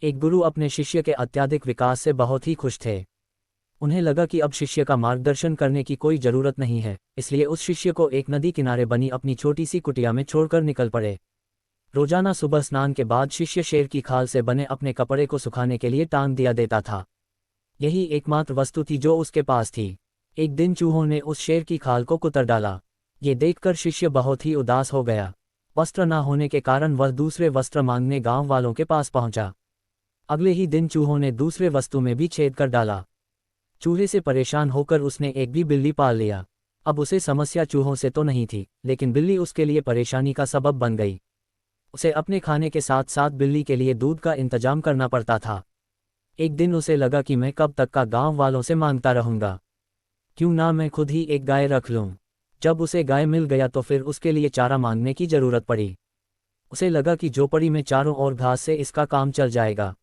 एक गुरु अपने शिष्य के अत्यधिक विकास से बहुत ही खुश थे। उन्हें लगा कि अब शिष्य का मार्गदर्शन करने की कोई जरूरत नहीं है, इसलिए उस शिष्य को एक नदी किनारे बनी अपनी छोटी सी कुटिया में छोड़कर निकल पड़े। रोजाना सुबह स्नान के बाद शिष्य शेर की खाल से बने अपने कपड़े को सुखाने के लिए टांग दिया देता था। यही एकमात्र वस्तु थी जो उसके पास थी। एक दिन चूहों ने उस शेर की खाल को कुतर डाला। ये देखकर शिष्य बहुत ही उदास हो गया। वस्त्र न होने के कारण वह दूसरे वस्त्र मांगने गांव वालों के पास पहुंचा। अगले ही दिन चूहों ने दूसरे वस्तु में भी छेद कर डाला। चूहे से परेशान होकर उसने एक भी बिल्ली पाल लिया। अब उसे समस्या चूहों से तो नहीं थी, लेकिन बिल्ली उसके लिए परेशानी का सबब बन गई। उसे अपने खाने के साथ साथ बिल्ली के लिए दूध का इंतजाम करना पड़ता था। एक दिन उसे लगा कि मैं कब तक का गांव वालों से मांगता रहूंगा, क्यों ना मैं खुद ही एक गाय रख लूं। जब उसे गाय मिल गया तो फिर उसके लिए चारा मांगने की जरूरत पड़ी। उसे लगा कि झोपड़ी में चारों ओर घास से इसका काम चल जाएगा,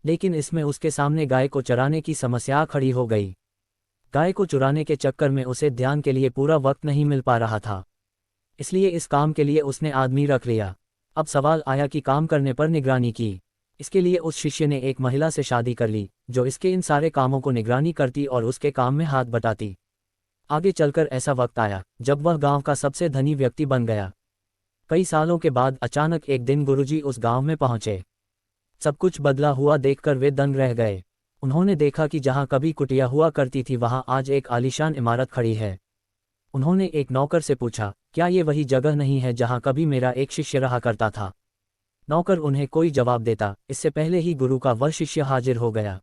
लेकिन इसमें उसके सामने गाय को चराने की समस्या खड़ी हो गई। गाय को चुराने के चक्कर में उसे ध्यान के लिए पूरा वक्त नहीं मिल पा रहा था, इसलिए इस काम के लिए उसने आदमी रख लिया। अब सवाल आया कि काम करने पर निगरानी की। इसके लिए उस शिष्य ने एक महिला से शादी कर ली, जो इसके इन सारे कामों को निगरानी करती और उसके काम में हाथ बटाती। आगे चलकर ऐसा वक्त आया जब वह गांव का सबसे धनी व्यक्ति बन गया। कई सालों के बाद अचानक एक दिन गुरुजी उस गांव में पहुंचे। सब कुछ बदला हुआ देखकर वे दंग रह गए। उन्होंने देखा कि जहां कभी कुटिया हुआ करती थी वहां आज एक आलीशान इमारत खड़ी है। उन्होंने एक नौकर से पूछा, क्या ये वही जगह नहीं है जहां कभी मेरा एक शिष्य रहा करता था? नौकर उन्हें कोई जवाब देता, इससे पहले ही गुरु का वह शिष्य हाजिर हो गया।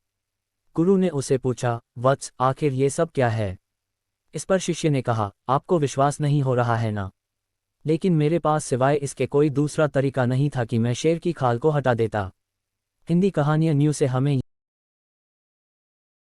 गुरु ने उसे पूछा, वत्स, आखिर ये सब क्या है? इस पर शिष्य ने कहा, आपको विश्वास नहीं हो रहा है ना? लेकिन मेरे पास सिवाय इसके कोई दूसरा तरीका नहीं था कि मैं शेर की खाल को हटा देता। हिंदी कहानियां न्यूज़ से हमें